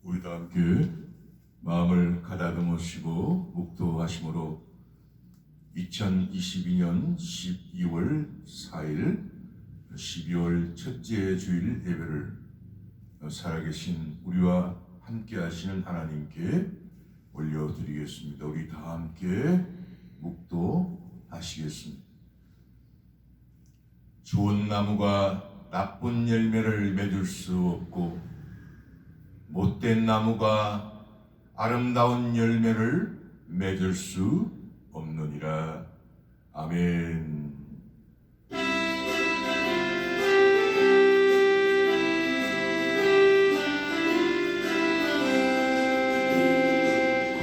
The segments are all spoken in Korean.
우리 다 함께 마음을 가다듬으시고 묵도하심으로 2022년 12월 4일 12월 첫째 주일 예배를 살아계신 우리와 함께 하시는 하나님께 올려드리겠습니다. 우리 다 함께 묵도하시겠습니다. 좋은 나무가 나쁜 열매를 맺을 수 없고 못된 나무가 아름다운 열매를 맺을 수 없느니라. 아멘.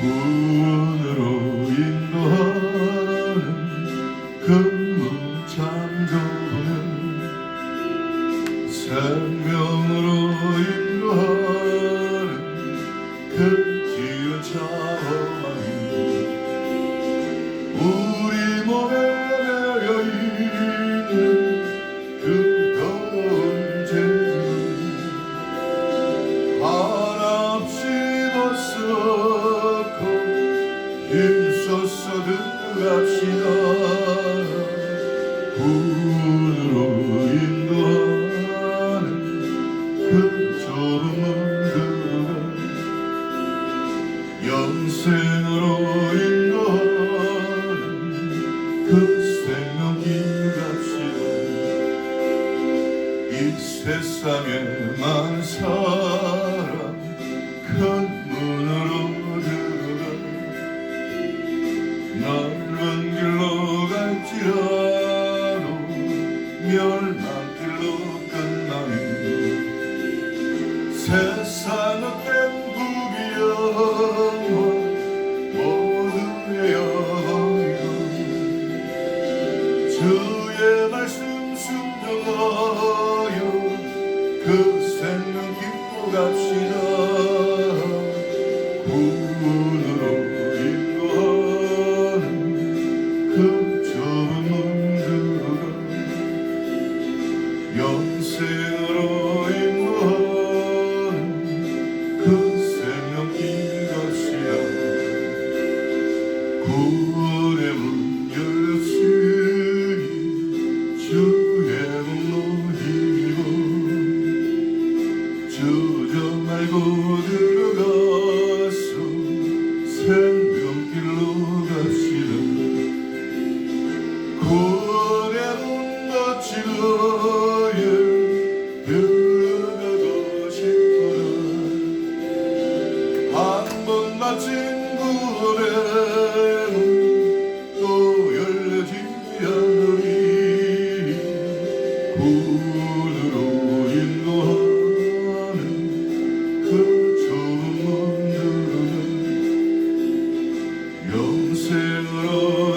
구원으로 인도하는 근무 참 좋은 생명으로 인도하는 그 기운 자원이 우리 몸에 매여 있는 그 더러운 죄는 하나없이 벗어고 힘써서 들어갑시다. 구원으로 인도하는 그 좁은 문 들어가 영생으로 인도하는 그 생명길 갑시다. 이 세상에 많은 사람 큰 문으로 들어가 넓은 길로 갈지라도 멸망길로 끝나는 세상은 땡국이 영원 모두의 영원이요 주의 말씀 순종하여 그 생명 기뻐 갑시다. 구원으로 인도하는 그 좁은 문 들어가 영생으로 인도하는 그 생명길 갑시다. 구원의 문 열렸으니 주의 문로 힘입어 주저 말고 들어가서 생명길로 갑시다. 구원의 문 닫히고에 들어가고 싶구나. 한 번 닫힌 구원의 문 또 열리지 않으리. 구원으로 인도하는 그 좁은 문 들어가 영생으로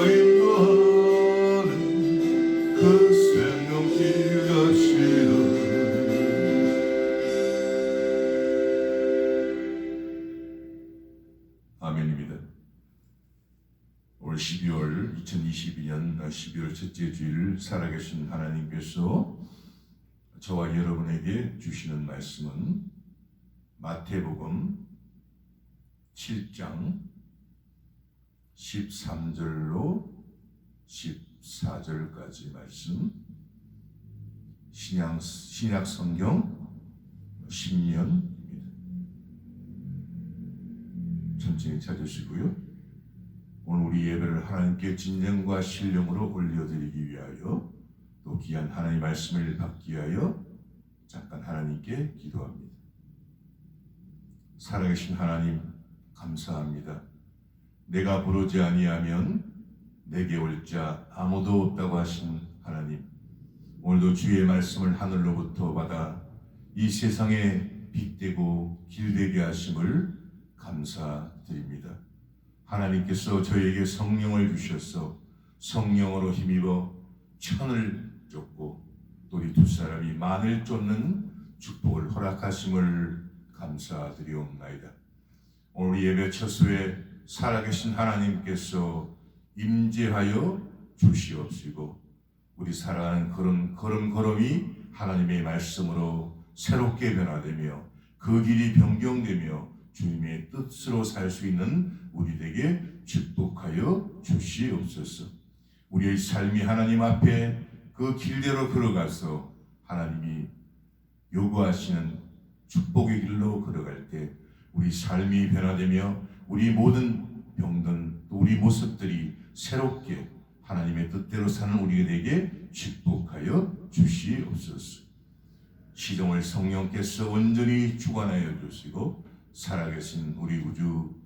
인도하는 그 생명길 갑시다. 아멘입니다. 올 2022년 12월 첫째 주일 살아계신 하나님께서 저와 여러분에게 주시는 말씀은 마태복음 7장 13절로 14절까지 말씀, 신약 성경 10년입니다. 천천히 찾으시고요. 오늘 우리 예배를 하나님께 진정과 신령으로 올려드리기 위하여 또 귀한 하나님의 말씀을 받기 위하여 잠깐 하나님께 기도합니다. 살아계신 하나님 감사합니다. 내가 부르지 아니하면 내게 올 자 아무도 없다고 하신 하나님, 오늘도 주의 말씀을 하늘로부터 받아 이 세상에 빛되고 길되게 하심을 감사드립니다. 하나님께서 저에게 성령을 주셔서 성령으로 힘입어 천을 쫓고 또 우리 두 사람이 만을 쫓는 축복을 허락하심을 감사드리옵나이다. 오늘 예배 처소에 살아계신 하나님께서 임재하여 주시옵시고 우리 살아가는 걸음걸음이 하나님의 말씀으로 새롭게 변화되며 그 길이 변경되며 주님의 뜻으로 살 수 있는 우리에게 축복하여 주시옵소서. 우리의 삶이 하나님 앞에 그 길대로 걸어가서 하나님이 요구하시는 축복의 길로 걸어갈 때 우리 삶이 변화되며 우리 모든 병든 또 우리 모습들이 새롭게 하나님의 뜻대로 사는 우리에게 축복하여 주시옵소서. 시종을 성령께서 온전히 주관하여 주시고 살아계신 우리 구주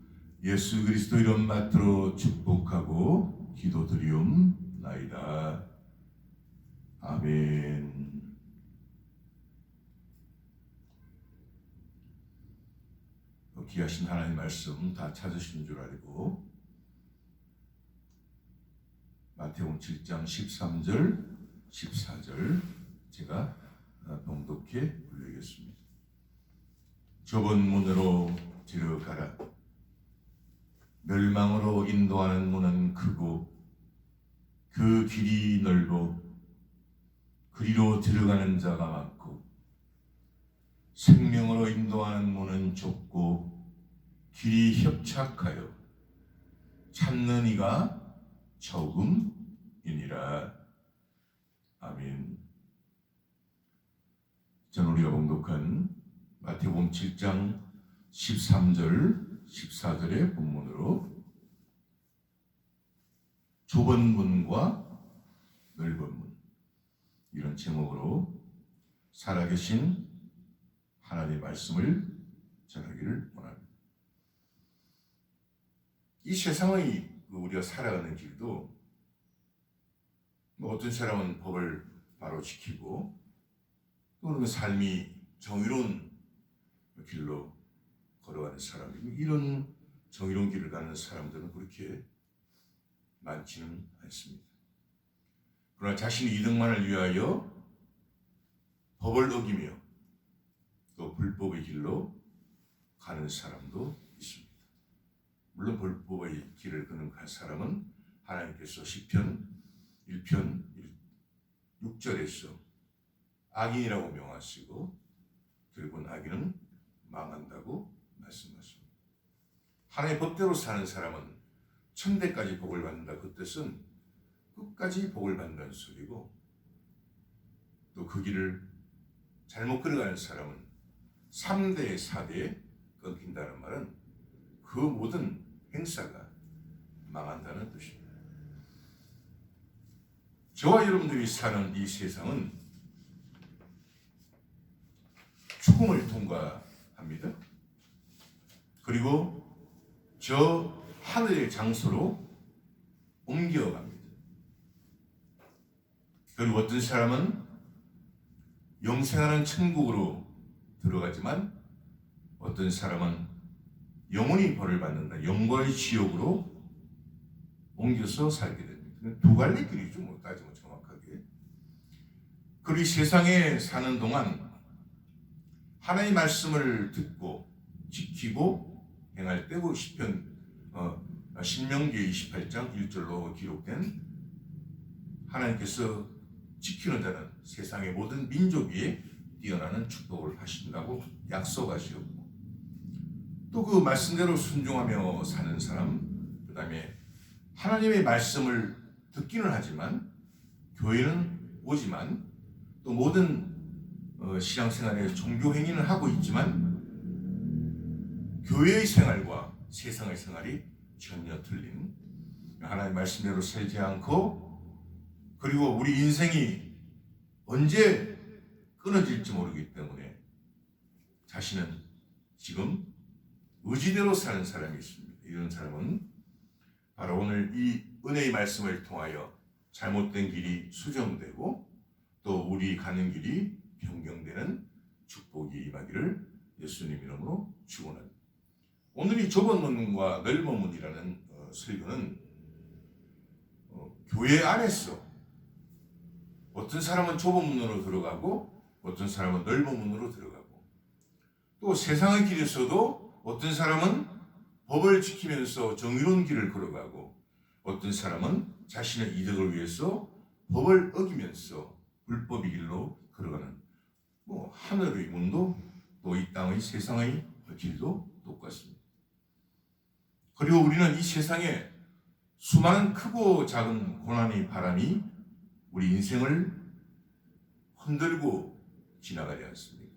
예수 그리스도 이름 받들어 축복하고 기도드리옵나이다. 아멘. 귀하신 하나님 말씀 다 찾으신 줄 알고 마태복음 7장 13절 14절 제가 봉독해 올리겠습니다. 좁은 문으로 들어가라. 멸망으로 인도하는 문은 크고 그 길이 넓어 그리로 들어가는 자가 많고 생명으로 인도하는 문은 좁고 길이 협착하여 찾는 이가 적음이니라. 아멘. 저는 우리가 봉독한 마태복음 7장 13절 14절의 본문으로 좁은 문과 넓은 문 이런 제목으로 살아계신 하나님의 말씀을 전하기를 원합니다. 이 세상의 우리가 살아가는 길도 어떤 사람은 법을 바로 지키고 또는 삶이 정의로운 길로 걸어가는 사람이고 이런 정의로운 길을 가는 사람들은 그렇게 많지는 않습니다. 그러나 자신의 이득만을 위하여 법을 어기며 또 불법의 길로 가는 사람도 있습니다. 물론 불법의 길을 걷는 사람은 하나님께서 시편 1편 6절에서 악인이라고 명하시고 결국은 악인은 망한다고 말씀하십니다. 하나님의 법대로 사는 사람은 천대까지 복을 받는다. 그 뜻은 끝까지 복을 받는다는 소리고 또 그 길을 잘못 걸어가는 사람은 3대 4대에 끊긴다는 말은 그 모든 행사가 망한다는 뜻입니다. 저와 여러분들이 사는 이 세상은 죽음을 통과합니다. 그리고 저 하늘의 장소로 옮겨갑니다. 그리고 어떤 사람은 영생하는 천국으로 들어가지만 어떤 사람은 영원히 벌을 받는다. 영광의 지옥으로 옮겨서 살게 됩니다. 두 갈래 길이죠. 뭐 따지면 정확하게. 그리고 세상에 사는 동안 하나님의 말씀을 듣고 지키고 행할 때 그 시편 신명기 28장 1절로 기록된 하나님께서 지키는 자는 세상의 모든 민족 위에 뛰어나는 축복을 하신다고 약속하시었고 또 그 말씀대로 순종하며 사는 사람 그 다음에 하나님의 말씀을 듣기는 하지만 교회는 오지만 또 모든 신앙생활에 종교 행위는 하고 있지만 교회의 생활과 세상의 생활이 전혀 틀린 하나님의 말씀대로 살지 않고 그리고 우리 인생이 언제 끊어질지 모르기 때문에 자신은 지금 의지대로 사는 사람이 있습니다. 이런 사람은 바로 오늘 이 은혜의 말씀을 통하여 잘못된 길이 수정되고 또 우리 가는 길이 변경되는 축복이 임하기를 예수님 이름으로 축원합니다. 오늘 이 좁은 문과 넓은 문이라는 설교는 교회 안에서 어떤 사람은 좁은 문으로 들어가고 어떤 사람은 넓은 문으로 들어가고 또 세상의 길에서도 어떤 사람은 법을 지키면서 정의로운 길을 걸어가고 어떤 사람은 자신의 이득을 위해서 법을 어기면서 불법의 길로 걸어가는 하늘의 문도 또 이 땅의 세상의 길도 똑같습니다. 그리고 우리는 이 세상에 수많은 크고 작은 고난의 바람이 우리 인생을 흔들고 지나가지 않습니까?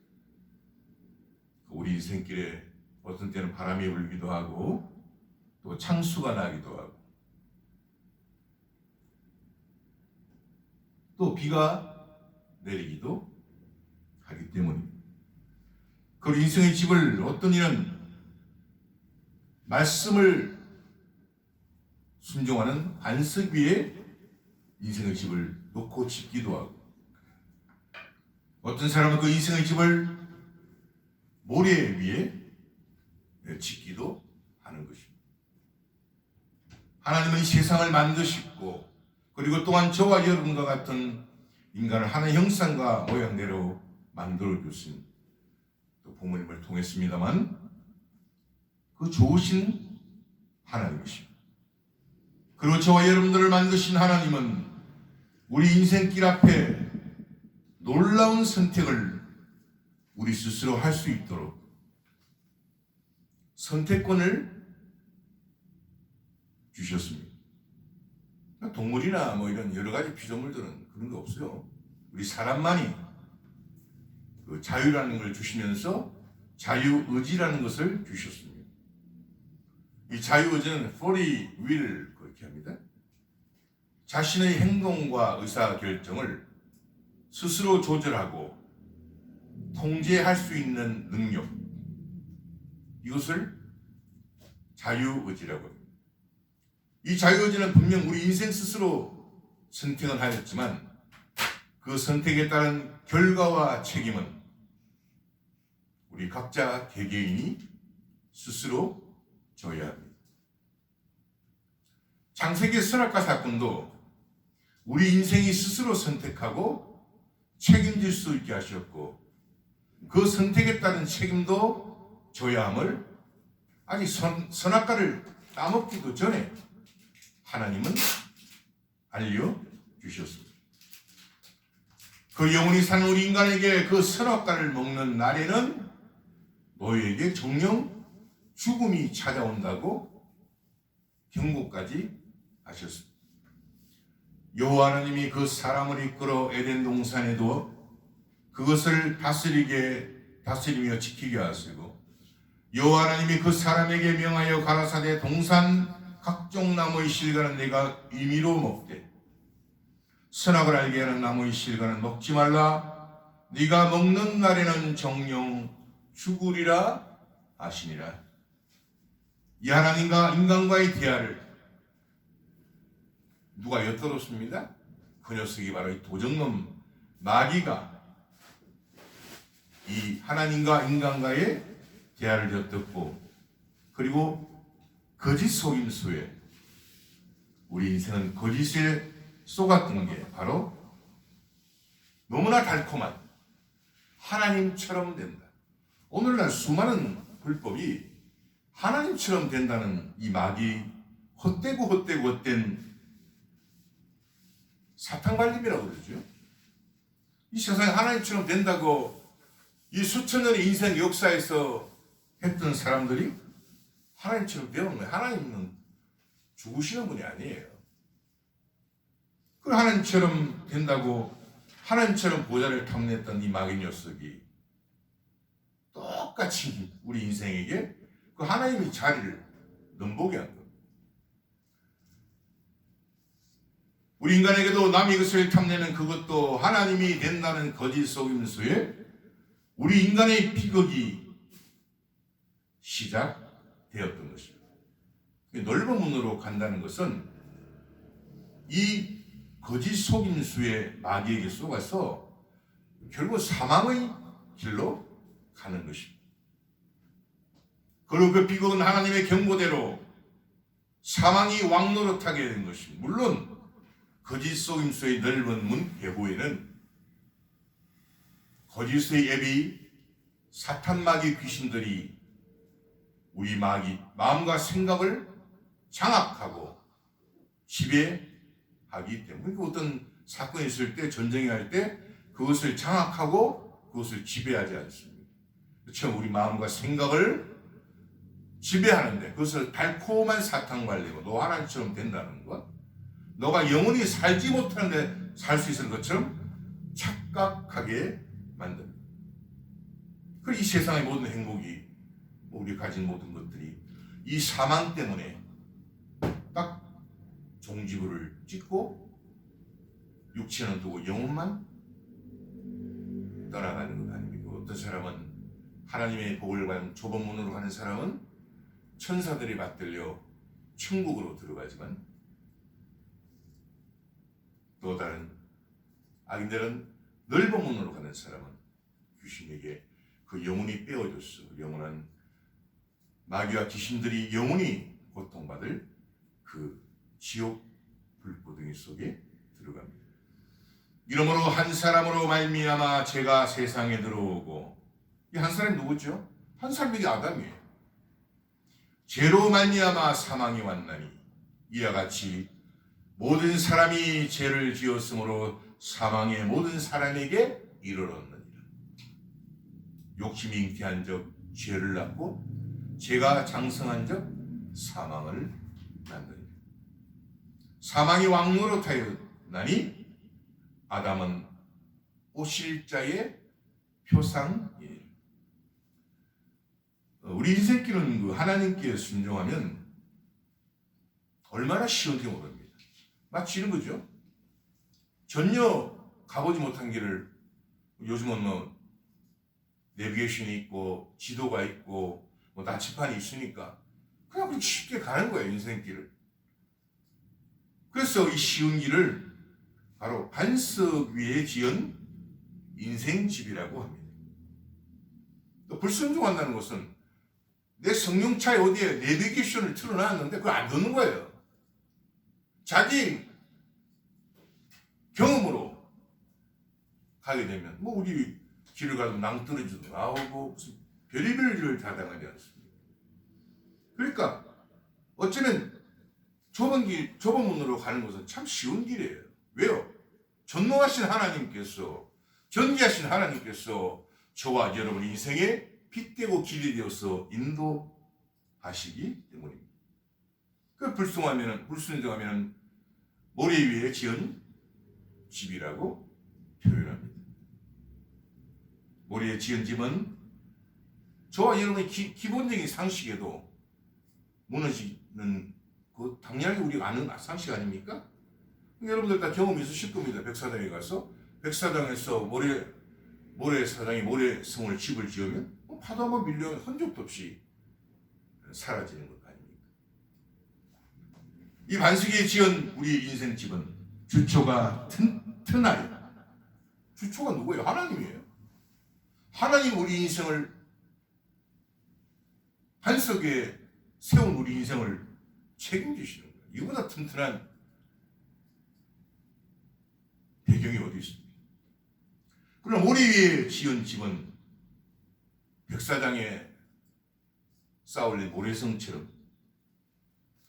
우리 인생길에 어떤 때는 바람이 불기도 하고 또 창수가 나기도 하고 또 비가 내리기도 하기 때문입니다. 그 인생의 집을 어떤 이는 말씀을 순종하는 반석 위에 인생의 집을 놓고 짓기도 하고 어떤 사람은 그 인생의 집을 모래 위에 짓기도 하는 것입니다. 하나님은 이 세상을 만드시고 그리고 또한 저와 여러분과 같은 인간을 하나의 형상과 모양대로 만들어 주신 또 부모님을 통했습니다만 그 좋으신 하나님이십니다. 그리고 저와 여러분들을 만드신 하나님은 우리 인생길 앞에 놀라운 선택을 우리 스스로 할 수 있도록 선택권을 주셨습니다. 동물이나 이런 여러 가지 피조물들은 그런 게 없어요. 우리 사람만이 그 자유라는 걸 주시면서 자유의지라는 것을 주셨습니다. 이 자유의지는 free will 그렇게 합니다. 자신의 행동과 의사결정을 스스로 조절하고 통제할 수 있는 능력, 이것을 자유의지라고 합니다. 이 자유의지는 분명 우리 인생 스스로 선택은 하였지만 그 선택에 따른 결과와 책임은 우리 각자 개개인이 스스로 져야 합니다. 창세기 선악과 사건도 우리 인생이 스스로 선택하고 책임질 수 있게 하셨고 그 선택에 따른 책임도 져야 함을 아직 선악과를 따먹기도 전에 하나님은 알려주셨습니다. 그 영원히 사는 우리 인간에게 그 선악과를 먹는 날에는 너희에게 정령 죽음이 찾아온다고 경고까지 하셨습니다. 여호와 하나님이 그 사람을 이끌어 에덴 동산에 두어 그것을 다스리며 지키게 하시고 여호와 하나님이 그 사람에게 명하여 가라사대 동산 각종 나무의 실과는 내가 임의로 먹되 선악을 알게 하는 나무의 실과는 먹지 말라. 네가 먹는 날에는 정령 죽으리라 하시니라. 이 하나님과 인간과의 대화를 누가 엿들었습니다? 그 녀석이 바로 이 도적놈 마귀가 이 하나님과 인간과의 대화를 엿듣고 그리고 거짓 속임수에 우리 인생은 거짓에 속았던 게 바로 너무나 달콤한 하나님처럼 된다. 오늘날 수많은 불법이 하나님처럼 된다는 이 마귀 헛된 사탕발림이라고 그러죠. 이 세상에 하나님처럼 된다고 이 수천 년의 인생 역사에서 했던 사람들이 하나님처럼 되는 거예요. 하나님은 죽으시는 분이 아니에요. 그 하나님처럼 된다고 하나님처럼 보좌를 탐냈던 이 마귀 녀석이 똑같이 우리 인생에게 그 하나님의 자리를 넘보게 한 겁니다. 우리 인간에게도 남의 것을 탐내는 그것도 하나님이 된다는 거짓 속임수에 우리 인간의 비극이 시작되었던 것입니다. 넓은 문으로 간다는 것은 이 거짓 속임수에 마귀에게 속아서 결국 사망의 길로 가는 것입니다. 그리고 그 비극은 하나님의 경고대로 사망이 왕노릇하게 된 것입니다. 물론 거짓 속임수의 넓은 문 배후에는 거짓의 앱이 사탄 마귀 귀신들이 우리 마음과 생각을 장악하고 지배하기 때문에 어떤 사건이 있을 때 전쟁이 할 때 그것을 장악하고 그것을 지배하지 않습니다. 그렇죠? 우리 마음과 생각을 지배하는데 그것을 달콤한 사탕 발리고 너 하나님처럼 된다는 것, 너가 영원히 살지 못하는데 살 수 있을 것처럼 착각하게 만듭니다. 그리고 이 세상의 모든 행복이, 우리 가진 모든 것들이 이 사망 때문에 딱 종지부를 찍고 육체는 두고 영혼만 떠나가는 것 아닙니까? 어떤 사람은 하나님의 복을 받은 좁은 문으로 가는 사람은 천사들이 받들려 천국으로 들어가지만, 또 다른 악인들은 넓은 문으로 가는 사람은 귀신에게 그 영혼이 빼어졌어. 영원한 마귀와 귀신들이 영원히 고통받을 그 지옥 불구덩이 속에 들어갑니다. 이러므로 한 사람으로 말미암아 죄가 세상에 들어오고, 이 한 사람이 누구죠? 한 사람이 아담이에요. 죄로 말미암아 사망이 왔나니 이와 같이 모든 사람이 죄를 지었으므로 사망의 모든 사람에게 이르렀느니라. 욕심이 잉태한 적 죄를 낳고, 죄가 장성한 적 사망을 낳느니라. 사망이 왕노릇하였나니 아담은 오실 자의 표상이니라. 우리 인생길은 그 하나님께 순종하면 얼마나 쉬운지 모릅니다. 마치 이런 거죠. 전혀 가보지 못한 길을, 요즘은 뭐 내비게이션이 있고 지도가 있고 뭐 나침판이 있으니까 그냥 그렇게 쉽게 가는 거예요, 인생길을. 그래서 이 쉬운 길을 바로 반석 위에 지은 인생집이라고 합니다. 또 불순종한다는 것은 내 성령차에 어디에 내비게이션을 틀어놨는데 그걸 안 듣는 거예요. 자기 경험으로 가게 되면 뭐 우리 길을 가도 낭떠러지도 나오고 무슨 별의별 일을 다 당하지 않습니까? 그러니까 어쩌면 좁은 문으로 가는 것은 참 쉬운 길이에요. 왜요? 전능하신 하나님께서, 전지하신 하나님께서 저와 여러분 인생에 빛되고 길이 되어서 인도하시기 때문입니다. 그 불순종하면 모래 위에 지은 집이라고 표현합니다. 모래에 지은 집은 저와 여러분의 기본적인 상식에도 무너지는 그 당연하게 우리가 아는 상식 아닙니까? 여러분들 다 경험이 있으실 겁니다. 백사장에 가서 백사장에서 모래사장이 모래성을 집을 지으면 파도 한번 밀려면 흔적도 없이 사라지는 것 아닙니까? 이 반석에 지은 우리 인생 집은 주초가 튼튼하여, 주초가 누구예요? 하나님이에요. 하나님 우리 인생을, 반석에 세운 우리 인생을 책임지시는 거예요. 이보다 튼튼한 배경이 어디 있습니까? 그러나 모래 위에 지은 집은 백사장에 쌓아올린 모래성처럼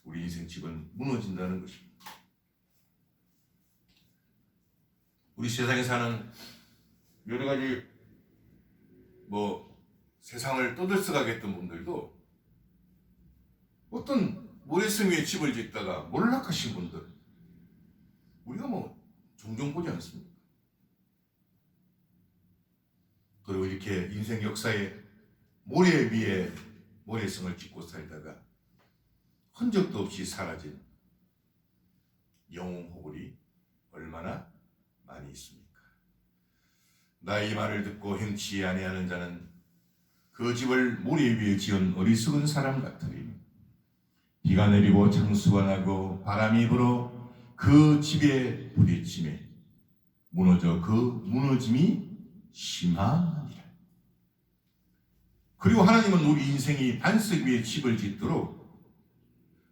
우리 인생 집은 무너진다는 것입니다. 우리 세상에 사는 여러 가지 세상을 떠들썩하게 했던 분들도 어떤 모래성 위에 집을 짓다가 몰락하신 분들 우리가 종종 보지 않습니까? 그리고 이렇게 인생 역사에 모래 위에 모래성을 짓고 살다가 흔적도 없이 사라진 영웅 호굴이 얼마나 많이 있습니까? 나의 말을 듣고 행치 아니하는 자는 그 집을 모래 위에 지은 어리석은 사람 같으리. 비가 내리고 창수가 나고 바람이 불어 그 집에 부딪힘에 무너져 그 무너짐이 심하니라. 그리고 하나님은 우리 인생이 반석 위에 집을 짓도록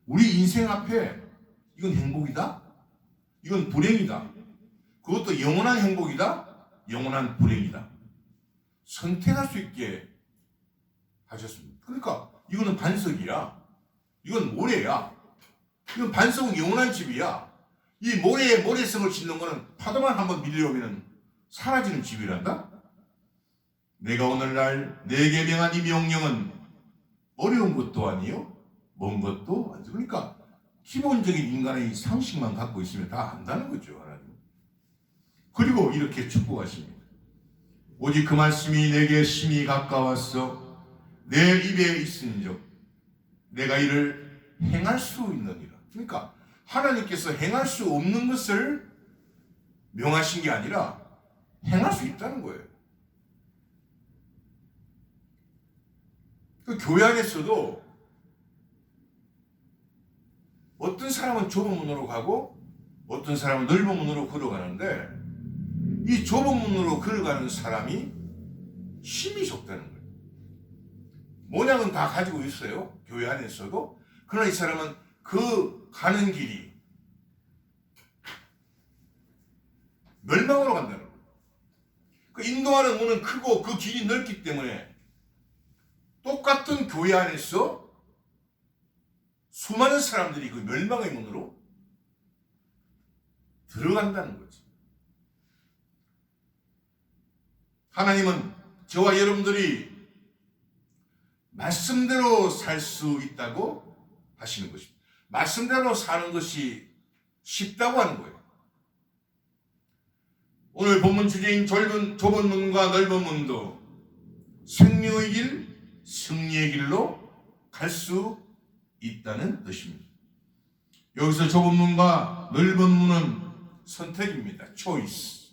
우리 인생 앞에 이건 행복이다, 이건 불행이다, 그것도 영원한 행복이다, 영원한 불행이다 선택할 수 있게 하셨습니다. 그러니까 이거는 반석이야, 이건 모래야, 이건 반석은 영원한 집이야. 이 모래에 모래성을 짓는 거는 파도만 한번 밀려오면 사라지는 집이란다. 내가 오늘날 내게 명한 이 명령은 어려운 가까운 것도 아니요, 먼 것도 아니요. 그러니까 기본적인 인간의 상식만 갖고 있으면 다 안다는 거죠, 하나님. 그리고 이렇게 축복하십니다. 오직 그 말씀이 내게 심히 가까웠어 내 입에 있은즉 내가 이를 행할 수 있느니라. 그러니까 하나님께서 행할 수 없는 것을 명하신 게 아니라 행할 수 있다는 거예요. 그 교회 안에서도 어떤 사람은 좁은 문으로 가고 어떤 사람은 넓은 문으로 걸어가는데 이 좁은 문으로 걸어가는 사람이 힘이 적다는 거예요. 모양은 다 가지고 있어요, 교회 안에서도. 그러나 이 사람은 그 가는 길이 멸망으로 간다는 거예요. 그 인도하는 문은 크고 그 길이 넓기 때문에 똑같은 교회 안에서 수많은 사람들이 그 멸망의 문으로 들어간다는 거죠. 하나님은 저와 여러분들이 말씀대로 살 수 있다고 하시는 것입니다. 말씀대로 사는 것이 쉽다고 하는 거예요. 오늘 본문 주제인 좁은 문과 넓은 문도 생명의 길, 승리의 길로 갈 수 있다는 뜻입니다. 여기서 좁은 문과 넓은 문은 선택입니다. 초이스.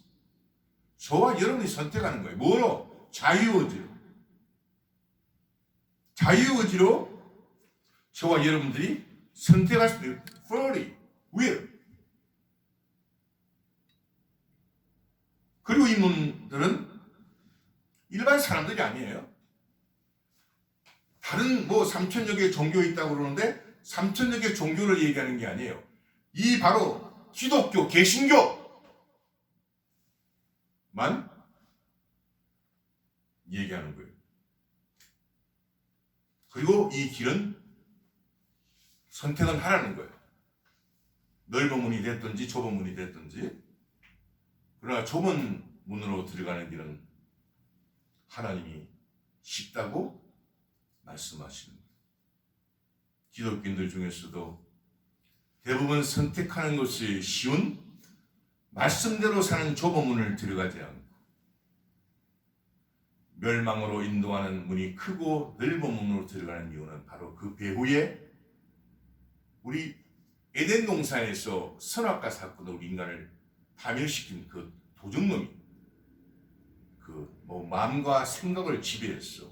저와 여러분이 선택하는 거예요. 뭐로? 자유의지로. 자유의지로 저와 여러분들이 선택할 수 있는 free will. 그리고 이 문들은 일반 사람들이 아니에요. 다른 3천여 개의 종교가 있다고 그러는데 3천여 개의 종교를 얘기하는 게 아니에요. 이 바로 기독교, 개신교만 얘기하는 거예요. 그리고 이 길은 선택은 하라는 거예요. 넓은 문이 됐든지 좁은 문이 됐든지. 그러나 좁은 문으로 들어가는 길은 하나님이 쉽다고 말씀하시는 거예요. 기독교인들 중에서도 대부분 선택하는 것이 쉬운 말씀대로 사는 좁은 문을 들어가지 않고 멸망으로 인도하는 문이 크고 넓은 문으로 들어가는 이유는 바로 그 배후에 우리 에덴 동산에서 선악과 사건으로 인간을 파멸시킨 그 도적놈이 마음과 생각을 지배했어.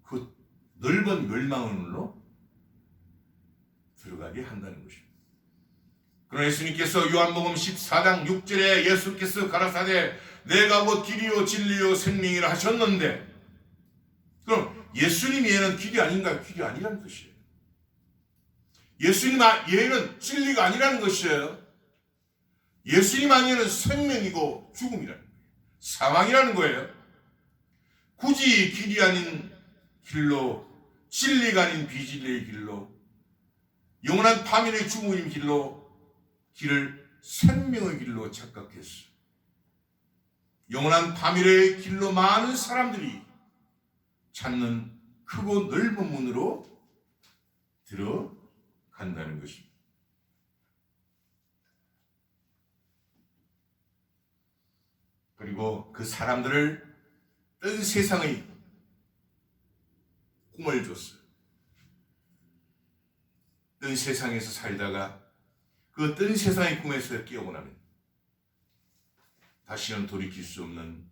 그 넓은 멸망으로 들어가게 한다는 것입니다. 그러나 예수님께서 요한복음 14장 6절에 예수께서 가라사대 내가 곧 길이요 진리요 생명이라 하셨는데, 그럼 예수님 외에는 길이 아닌가요? 길이 아니라는 뜻이에요. 예수님 외에는 진리가 아니라는 것이에요. 예수님 아니에는 생명이고 죽음이라는 거예요. 사망이라는 거예요. 굳이 길이 아닌 길로, 진리가 아닌 비진리의 길로, 영원한 파멸의 죽음의 길을 생명의 길로 착각했어요. 영원한 파멸의 길로 많은 사람들이 찾는 크고 넓은 문으로 들어간다는 것입니다. 그리고 그 사람들을 뜬 세상의 꿈을 줬어요. 뜬 세상에서 살다가 그 뜬 세상의 꿈에서 깨우고 나면 다시는 돌이킬 수 없는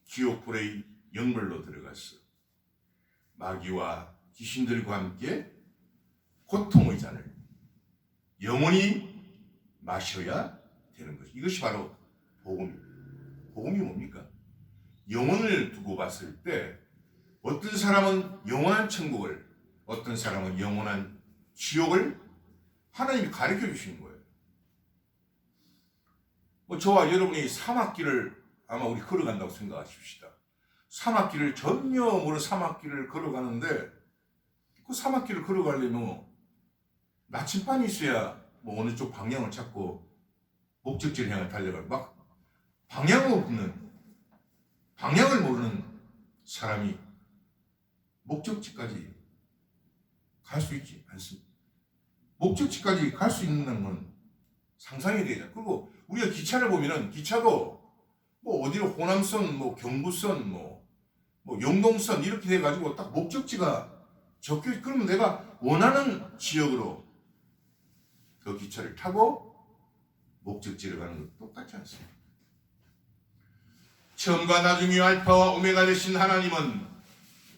지옥불의 영벌로 들어갔어. 마귀와 귀신들과 함께 고통의 잔을 영원히 마셔야 되는 것이. 이것이 바로 복음입니다. 복음이 뭡니까? 영혼을 두고 봤을 때 어떤 사람은 영원한 천국을, 어떤 사람은 영원한 지옥을 하나님이 가르쳐 주시는 거예요. 저와 여러분이 사막길을 아마 우리 걸어간다고 생각하십시다. 사막길을 전혀 모르는 사막길을 걸어가는데 그 사막길을 걸어가려면 나침반이 있어야 어느 쪽 방향을 찾고 목적지를 향해 달려가고, 막 방향을 모르는 사람이 목적지까지 갈 수 있지 않습니다. 목적지까지 갈 수 있는 건 상상이 되죠. 그리고 우리가 기차를 보면은 기차도 뭐 어디로 호남선, 뭐 경부선, 뭐 영동선 이렇게 돼가지고 딱 목적지가 적혀. 그러면 내가 원하는 지역으로 그 기차를 타고 목적지를 가는 건 똑같지 않습니까? 처음과 나중에 알파와 오메가 되신 하나님은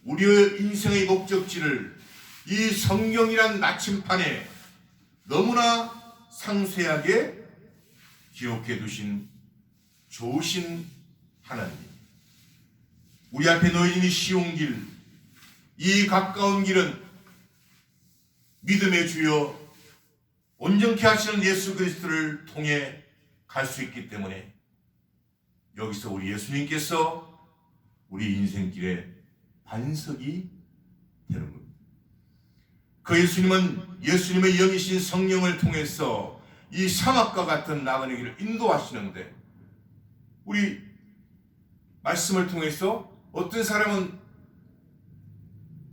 우리의 인생의 목적지를 이 성경이란 나침판에 너무나 상세하게 기록해 두신 좋으신 하나님. 우리 앞에 놓인 이 쉬운 길, 이 가까운 길은 믿음의 주여 온전케 하시는 예수 그리스도를 통해 갈 수 있기 때문에 여기서 우리 예수님께서 우리 인생길의 반석이 되는 겁니다. 그 예수님은 예수님의 영이신 성령을 통해서 이 사막과 같은 나그네 길을 인도하시는데, 우리 말씀을 통해서 어떤 사람은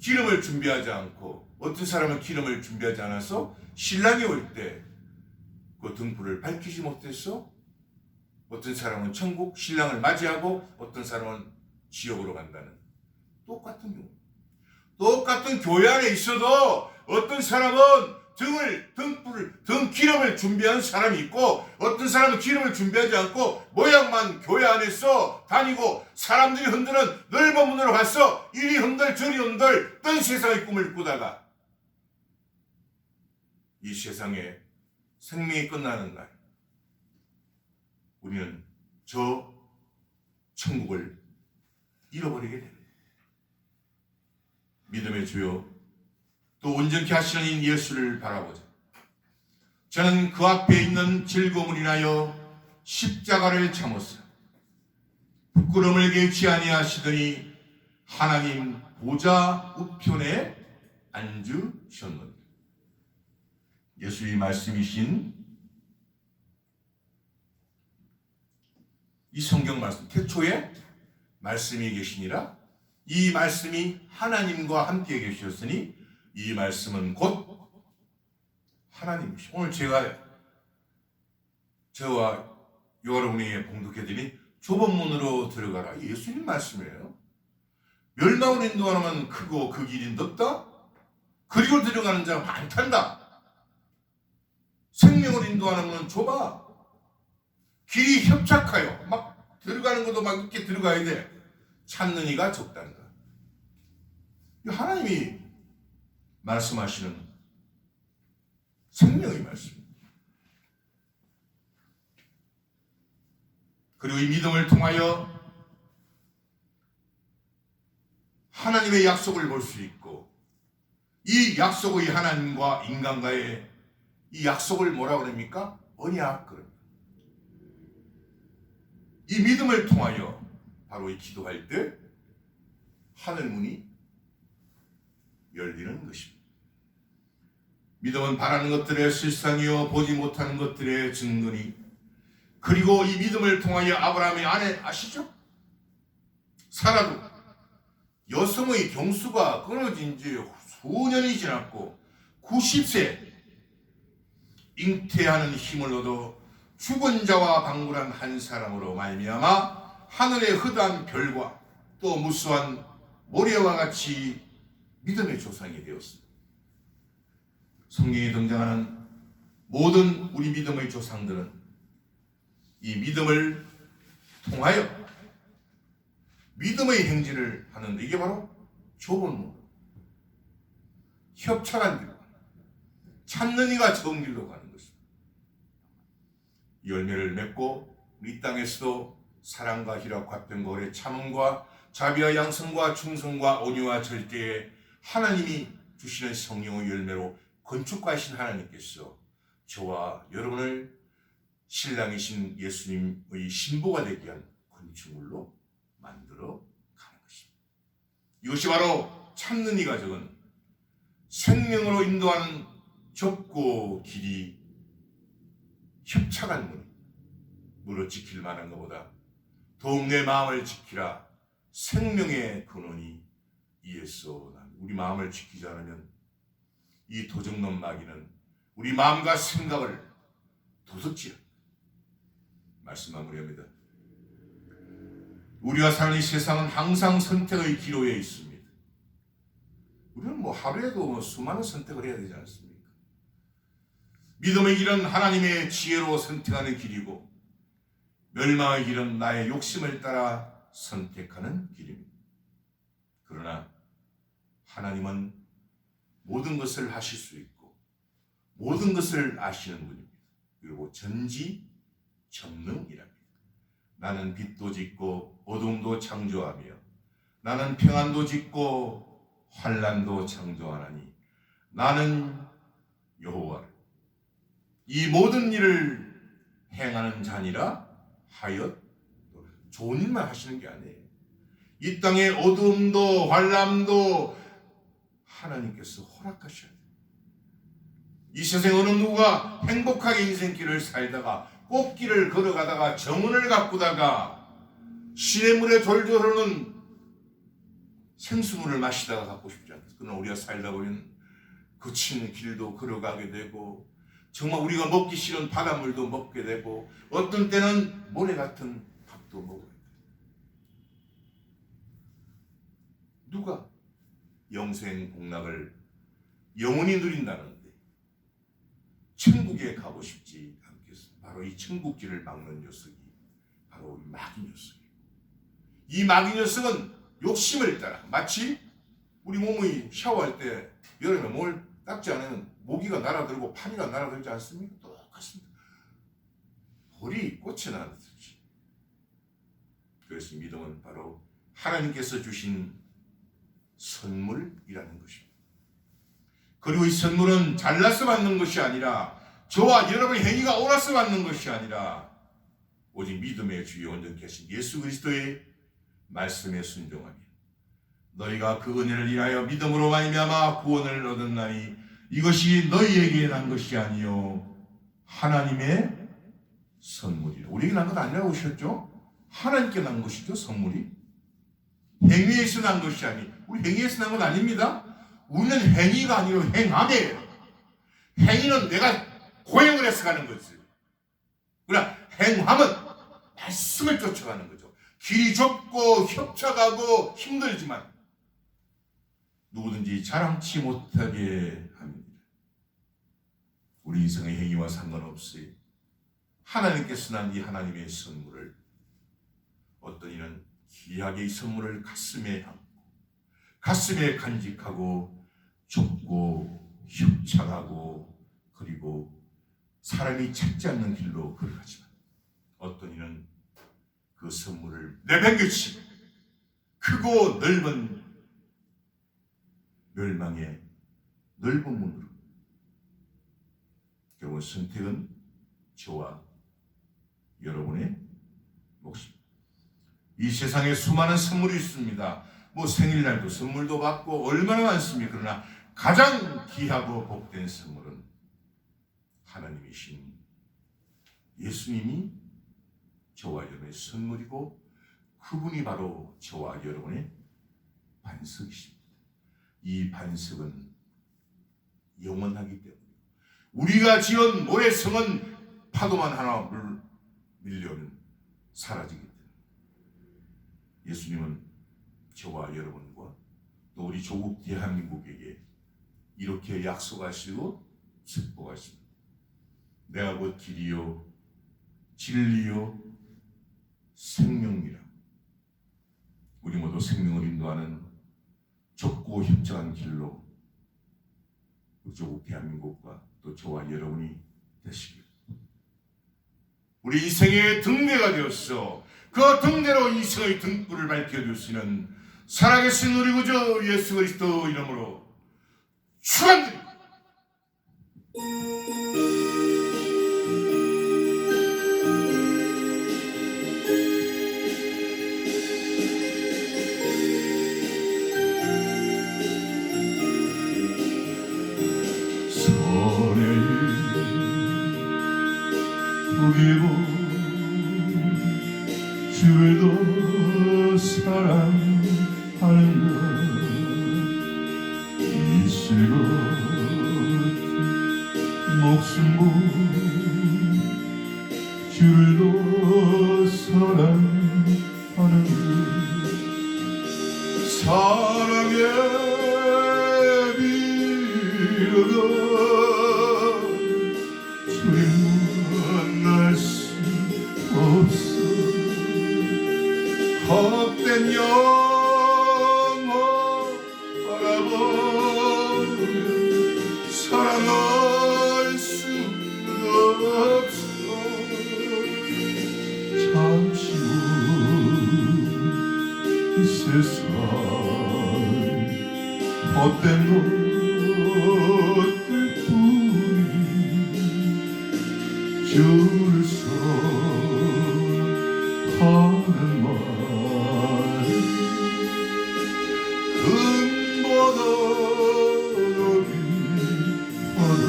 기름을 준비하지 않고 어떤 사람은 기름을 준비하지 않아서 신랑이 올 때 그 등불을 밝히지 못해서 어떤 사람은 천국 신랑을 맞이하고 어떤 사람은 지옥으로 간다는 똑같은 경우. 똑같은 교회 안에 있어도 어떤 사람은 기름을 준비한 사람이 있고 어떤 사람은 기름을 준비하지 않고 모양만 교회 안에서 다니고 사람들이 흔드는 넓은 문으로 가서 이리 흔들 저리 흔들 떤 세상의 꿈을 꾸다가 이 세상에 생명이 끝나는 날 우리는 저 천국을 잃어버리게 됩니다. 믿음의 주여 또 온전케 하시는 이 예수를 바라보자. 저는 그 앞에 있는 즐거움을 인하여 십자가를 참았어. 부끄러움을 개치 아니하시더니 하나님 보좌 우편에 앉으셨느니라. 예수의 말씀이신 이 성경 말씀, 태초에 말씀이 계시니라. 이 말씀이 하나님과 함께 계셨으니 이 말씀은 곧 하나님이시. 오늘 저와 여러분이 봉독해드린 좁은 문으로 들어가라. 예수님 말씀이에요. 멸망을 인도하면 크고 그 길이 넓다. 그리고 들어가는 자가 많단다. 생명을 인도하는 문은 좁아. 길이 협착하여 막 들어가는 것도 막 이렇게 들어가야 돼. 찾는 이가 적단다. 하나님이 말씀하시는 생명의 말씀. 그리고 이 믿음을 통하여 하나님의 약속을 볼 수 있고, 이 약속의 하나님과 인간과의 이 약속을 뭐라고 합니까? 언약. 그럽니다. 이 믿음을 통하여 바로 이 기도할 때 하늘문이 열리는 것입니다. 믿음은 바라는 것들의 실상이요 보지 못하는 것들의 증거니. 그리고 이 믿음을 통하여 아브라함의 아내 아시죠? 사라도 여성의 경수가 끊어진 지 수년이 지났고 90세 잉태하는 힘을 얻어 죽은 자와 방문한 한 사람으로 말미암아 하늘의 흐드한 별과 또 무수한 모래와 같이 믿음의 조상이 되었습니다. 성경에 등장하는 모든 우리 믿음의 조상들은 이 믿음을 통하여 믿음의 행진을 하는데, 이게 바로 좁은 문, 협착한 길, 찾는 이가 좋은 길로 가는 것입니다. 열매를 맺고 이 땅에서도 사랑과 희락, 화평과 오래 참음과 자비와 양성과 충성과 온유와 절제에 하나님이 주시는 성령의 열매로 건축가이신 하나님께서 저와 여러분을 신랑이신 예수님의 신부가 되게 한 건축물로 만들어 가는 것입니다. 이것이 바로 참는 이가 적은 생명으로 인도하는 좁고 길이 협착한 문을 지킬 만한 것보다 더욱 내 마음을 지키라. 생명의 근원이 이에서 납니다. 우리 마음을 지키지 않으면 이 도적놈 마귀는 우리 마음과 생각을 도둑질합니다. 말씀 마무리합니다. 우리가 사는 이 세상은 항상 선택의 기로에 있습니다. 우리는 하루에도 수많은 선택을 해야 되지 않습니까? 믿음의 길은 하나님의 지혜로 선택하는 길이고, 멸망의 길은 나의 욕심을 따라 선택하는 길입니다. 그러나 하나님은 모든 것을 하실 수 있고 모든 것을 아시는 분입니다. 그리고 전지전능이랍니다. 나는 빛도 짓고 어둠도 창조하며 나는 평안도 짓고 환난도 창조하나니 나는 여호와를 이 모든 일을 행하는 자니라 하여. 좋은 일만 하시는 게 아니에요. 이 땅의 어둠도 환난도 하나님께서 허락하셔야 돼요. 이 세상에 어느 누가 행복하게 인생길을 살다가 꽃길을 걸어가다가 정원을 가꾸다가 시냇물에 졸졸 흐르는 생수물을 마시다가 갖고 싶지 않겠어요. 그러나 우리가 살다 보면 거친 길도 걸어가게 되고 정말 우리가 먹기 싫은 바닷물도 먹게 되고 어떤 때는 모래 같은 밥도 먹어야 돼요. 누가 영생 복락을 영원히 누린다는데 천국에 가고 싶지 않겠어요. 바로 이 천국길을 막는 녀석이 바로 마귀 녀석이에요. 이 마귀 녀석은 욕심을 따라, 마치 우리 몸이 샤워할 때 여름에 몸을 닦지 않으면 모기가 날아들고 파리가 날아들지 않습니까? 똑같습니다. 벌이 꽃에 날아들지. 그래서 믿음은 바로 하나님께서 주신 선물이라는 것입니다. 그리고 이 선물은 잘나서 받는 것이 아니라 저와 여러분의 행위가 옳아서 받는 것이 아니라 오직 믿음의 주에 온전케 하신 예수 그리스도의 말씀에 순종하며 너희가 그 은혜를 인하여 믿음으로 말미암아 구원을 얻었나니 이것이 너희에게 난 것이 아니요 하나님의 선물이라. 우리에게 난 것 아니라고 하셨죠? 하나님께 난 것이죠. 선물이 행위에서 난 것이 아니, 우리 행위에서 난 건 아닙니다. 우리는 행위가 아니라 행함이에요. 행위는 내가 고행을 해서 가는 거지. 그러나 행함은 말씀을 쫓아가는 거죠. 길이 좁고 협착하고 힘들지만 누구든지 자랑치 못하게 합니다. 우리 인생의 행위와 상관없이 하나님께서 난 이 하나님의 선물을, 어떤 이는 귀하게 이 선물을 가슴에 안고 가슴에 간직하고 좁고 협착하고 그리고 사람이 찾지 않는 길로 걸어가지만 어떤 이는 그 선물을 내팽개치고 크고 넓은 멸망의 넓은 문으로. 결국 선택은 저와 여러분의 몫입니다. 이 세상에 수많은 선물이 있습니다. 생일날도 선물도 받고 얼마나 많습니까? 그러나 가장 귀하고 복된 선물은 하나님이신 예수님이 저와 여러분의 선물이고 그분이 바로 저와 여러분의 반석이십니다. 이 반석은 영원하기 때문에 우리가 지은 모래성은 파도만 하나 밀려오면 사라지기 때문에 예수님은 저와 여러분과 또 우리 조국 대한민국에게 이렇게 약속하시고 축복하십니다. 내가 곧 길이요 진리요 생명이라. 우리 모두 생명을 인도하는 좁고 협착한 길로 조국 대한민국과 또 저와 여러분이 되시길. 우리 인생의 등대가 되었어. 그 등대로 인생의 등불을 밝혀주시는 살아계신 우리 구주 예수 그리스도 이름으로 축원드립니다. 우리고 주를 더 사랑하는 것 실 같은 목숨 주를 더 사랑하는 사랑의 비로가 주님 만날 수 없어 헛된 영혼 바라보며 사랑할 수 없어 잠시 후 이 세상 헛된 것들뿐이 주를 사랑하는 말 금보다 높이 하늘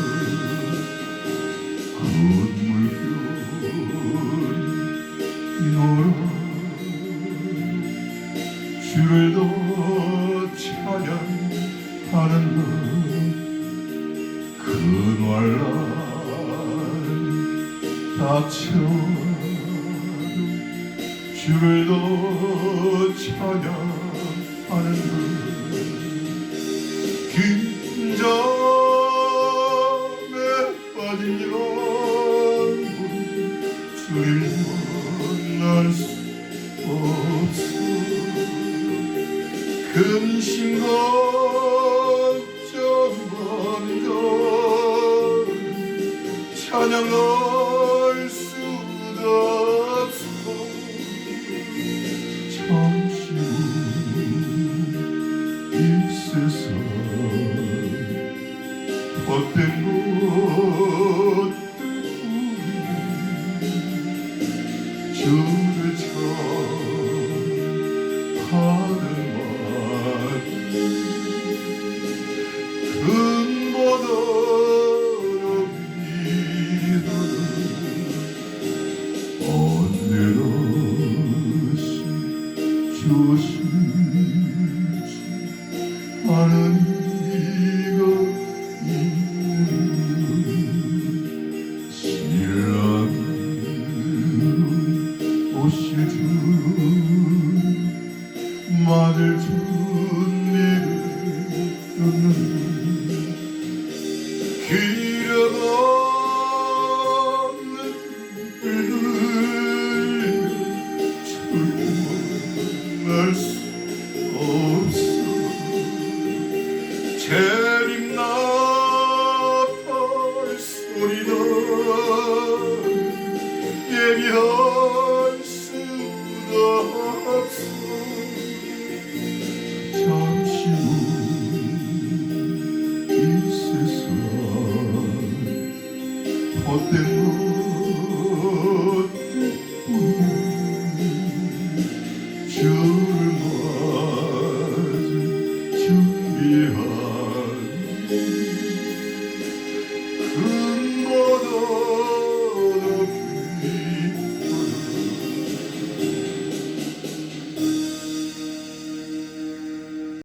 굿물결이 놀아 주를 더 찬양하는 그날날 닥쳐도 주를 더 찬양하는 긴 잠에 빠진 영혼 주님 만날 수 없어 근심 걱정 번거 찬양할 수도 없어 잠시 후 이 세상 헛된 것들뿐이 주를 하는 말 금보다 높이 하늘 언제든지 주시지 않은 이가 있는 신랑은 오실 줄 맞을 준비를 끊는 기력 없는 불들 주님 만날 수 없어 재림 나팔 소리도 예비할 수도 없어